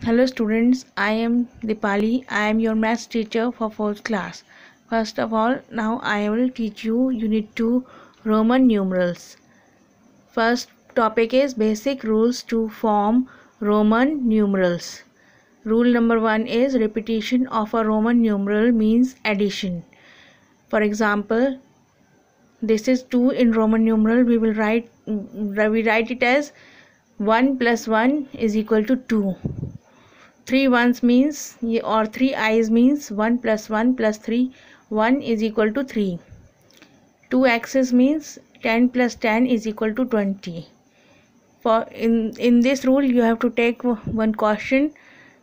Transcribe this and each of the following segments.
Hello students, I am Dipali. I am your maths teacher for 4th class. First of all, now I will teach you Unit 2 Roman numerals. First topic is basic rules to form Roman numerals. Rule number 1 is repetition of a Roman numeral means addition. For example, this is 2 in Roman numeral. We write it as 1 plus 1 is equal to 2. 3 ones means, or 3 i's means 1 plus 1 plus 3, 1 is equal to 3. 2 x's means 10 plus 10 is equal to 20. For in this rule you have to take one caution,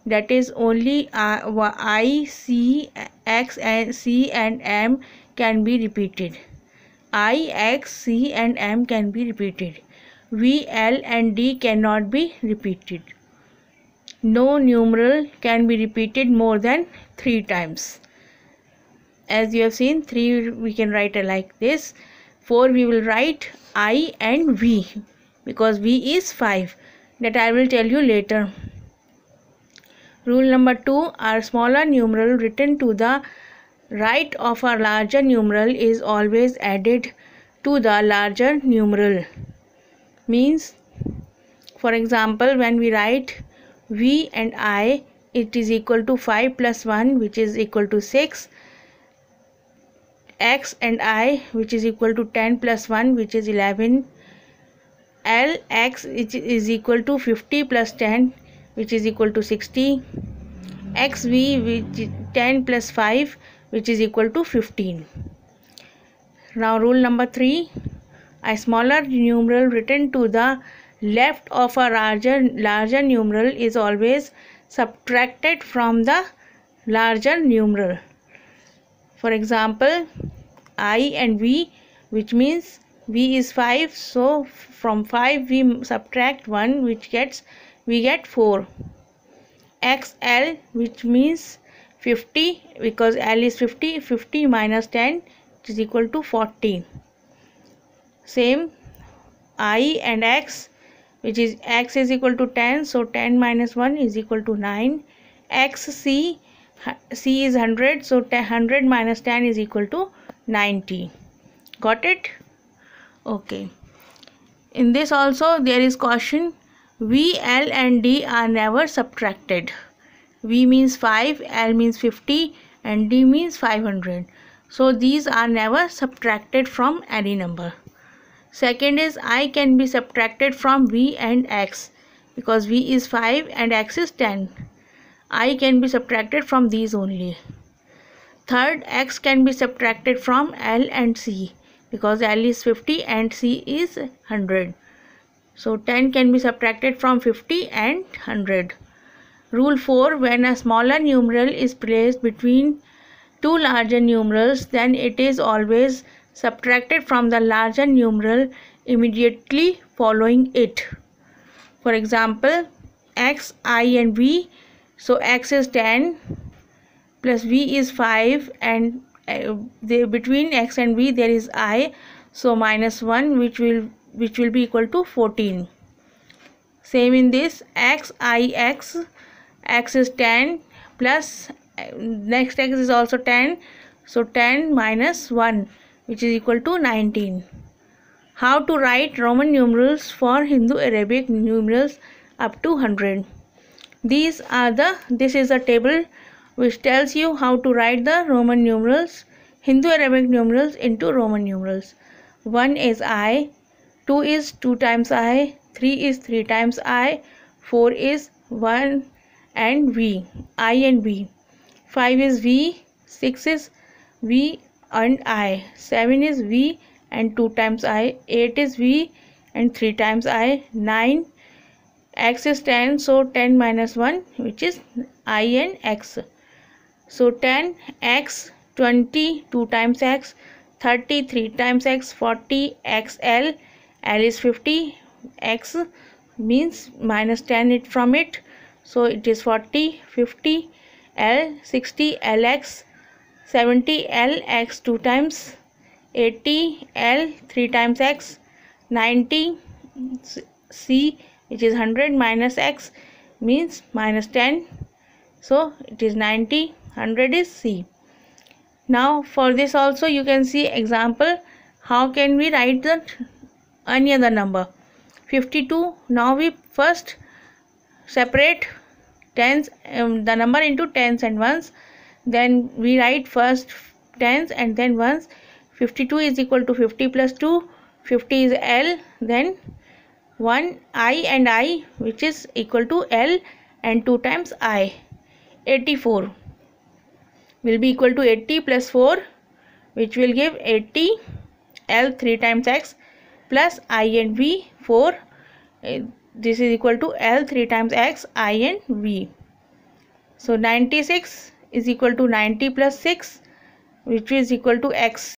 that is only I, C, X and C and M can be repeated. I, X, C and M can be repeated. V, L and D cannot be repeated. No numeral can be repeated more than 3 times. As you have seen, 3 we can write like this. 4 we will write I and V because V is 5. That I will tell you later. Rule number 2, our smaller numeral written to the right of a larger numeral is always added to the larger numeral. Means, for example, when we write V and I, it is equal to 5 plus 1 which is equal to 6. X and I, which is equal to 10 plus 1 which is 11. L, X is equal to 50 plus 10 which is equal to 60. XV, which is 10 plus 5 which is equal to 15. Now rule number 3, a smaller numeral written to the left of a larger numeral is always subtracted from the larger numeral. For example, I and V, which means V is 5, so from 5 we subtract 1 we get 4. XL, which means 50, because L is 50, 50 minus 10 which is equal to 40. Same I and X, which is X is equal to 10, so 10 minus 1 is equal to 9. XC, C is 100, so 100 minus 10 is equal to 90. Got it? Okay. In this also there is caution. V, L and D are never subtracted. V means 5, L means 50 and D means 500. So these are never subtracted from any number. Second is I can be subtracted from V and X because V is 5 and X is 10. I can be subtracted from these only. Third, X can be subtracted from L and C because L is 50 and C is 100. So 10 can be subtracted from 50 and 100. Rule 4, when a smaller numeral is placed between two larger numerals, then it is always subtracted from the larger numeral immediately following it. For example, X, I and V. So X is 10 plus V is 5 and between X and V there is I. So minus 1 which will be equal to 14. Same in this X, I, X. X is 10 plus next X is also 10. So 10 minus 1 which is equal to 19. How to write Roman numerals for Hindu-Arabic numerals up to 100. This is a table which tells you how to write the Roman numerals, Hindu-Arabic numerals into Roman numerals. 1 is I, 2 is 2 times I, 3 is 3 times I, 4 is 1 and V, I and V. 5 is V, 6 is V and I, 7 is V and 2 times I, 8 is V and 3 times I, 9. X is 10, so 10 minus 1 which is I and X. So 10, X, 20, 2 times X, 30, 3 times X, 40, XL, L is 50, X means minus 10 it from it, so it is 40, 50, L, 60, LX, 70, LX 2 times, 80, L 3 times X, 90, C which is 100 minus X means minus 10. So it is 90. 100 is C. Now for this also you can see example. How can we write the any other number? 52. Now we first separate tens, the number into tens and ones. Then we write first tens and then ones. 52 is equal to 50 plus 2. 50 is L. Then 1 I and I, which is equal to L and 2 times I. 84 will be equal to 80 plus 4, which will give 80. L 3 times X plus I and V 4. This is equal to L 3 times X, I and V. So 96 is equal to 90 plus 6, which is equal to X.